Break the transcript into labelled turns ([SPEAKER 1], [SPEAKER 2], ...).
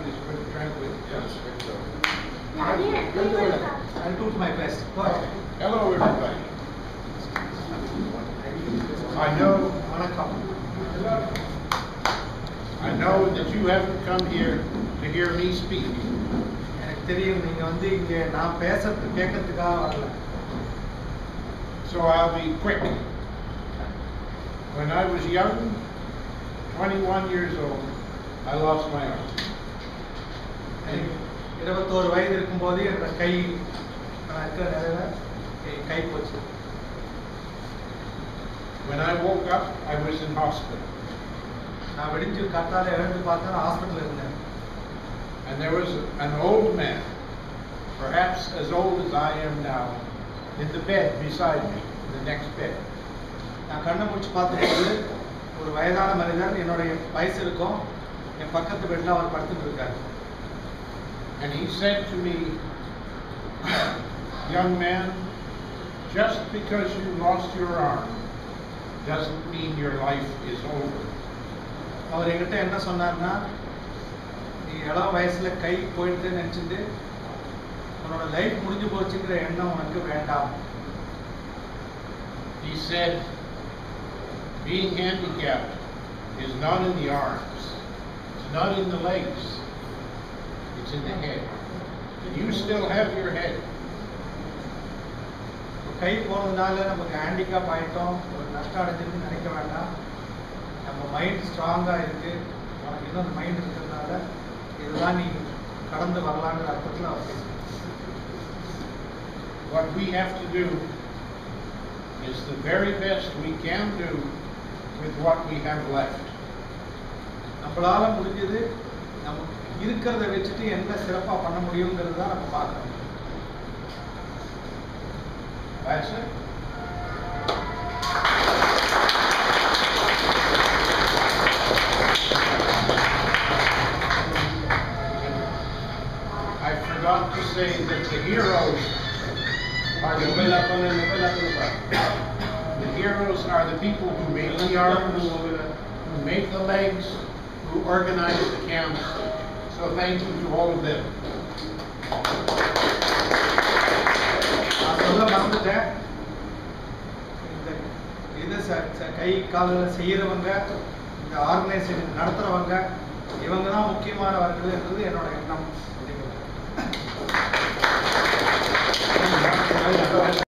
[SPEAKER 1] is pretty tranquil. Yes.
[SPEAKER 2] I'll do my best. Go ahead.
[SPEAKER 1] Hello, everybody. I know that you haven't come here to hear me speak.
[SPEAKER 2] எனக்கு தெரியும் நீங்க வந்து இங்க நான் பேசுறது கேட்கறதுக்காக வரல.
[SPEAKER 1] So I'll be quick. When I was young, 21 years old, I lost my arm.
[SPEAKER 2] 21 வயது இருக்கும்போது என்னோட கை போச்சு.
[SPEAKER 1] When I woke up, I was in hospital.
[SPEAKER 2] நான் வெடிச்சு கத்தால எழுந்து பார்த்தா ஹாஸ்பிடல்ல இருந்தேன்.
[SPEAKER 1] And there was an old man, perhaps as old as I am now, in the bed beside me, in the next bed.
[SPEAKER 2] நான் கண்ணை மூச்சு பார்த்தபோது ஒரு வயதான மனிதர் என்னோட வயசு இருக்கும் என் பக்கத்து பெட்ல அவர் படுத்துட்டு இருக்காரு.
[SPEAKER 1] And he said to me, young man, just because you lost your arm doesn't mean your life is over.
[SPEAKER 2] அவர் என்கிட்ட என்ன சொன்னார்னா, நீ இளம் வயசுல கை போயிட்டு நினைச்சிட்டு உன்னோட லைஃப் முடிஞ்சு போச்சுங்கிற எண்ணம் உனக்கு வேண்டாம்.
[SPEAKER 1] He said, being handicapped is not in the arms, it's not in the legs, it's in the head. And you still have your head.
[SPEAKER 2] கை போனதுனால நமக்கு ஹேண்டிகேப் ஆயிட்டோம், ஒரு நஷ்டம் அடைஞ்சிருக்குன்னு நினைக்க வேண்டாம். நம்ம மைண்ட் ஸ்ட்ராங்கா இருக்கு, உனக்கு இன்னும் அந்த மைண்ட் இருக்கிறதுனால இதுதான் நீ கடந்து வரலாங்கிற அர்த்தத்தில் அவர் பேசுறார்.
[SPEAKER 1] What we have to do is the very best we can do with what we have left.
[SPEAKER 2] நம்மளால முடிஞ்சது நம்ம இருக்கிறத வச்சுட்டு என்ன சிறப்பா பண்ண முடியுங்கிறது தான் நம்ம பார்க்கணும்.
[SPEAKER 1] That's it. I forgot to say that the heroes are the people who make the arms, who make the legs, who organize the camps. So thank you to all of them.
[SPEAKER 2] சொல்ல மறந்துட்டேன், இது கை காலில் செய்யறவங்க, இந்த organisation நடத்துறவங்க, இவங்க தான் முக்கியமானவர்கள் என்பது என்னோட எண்ணம்.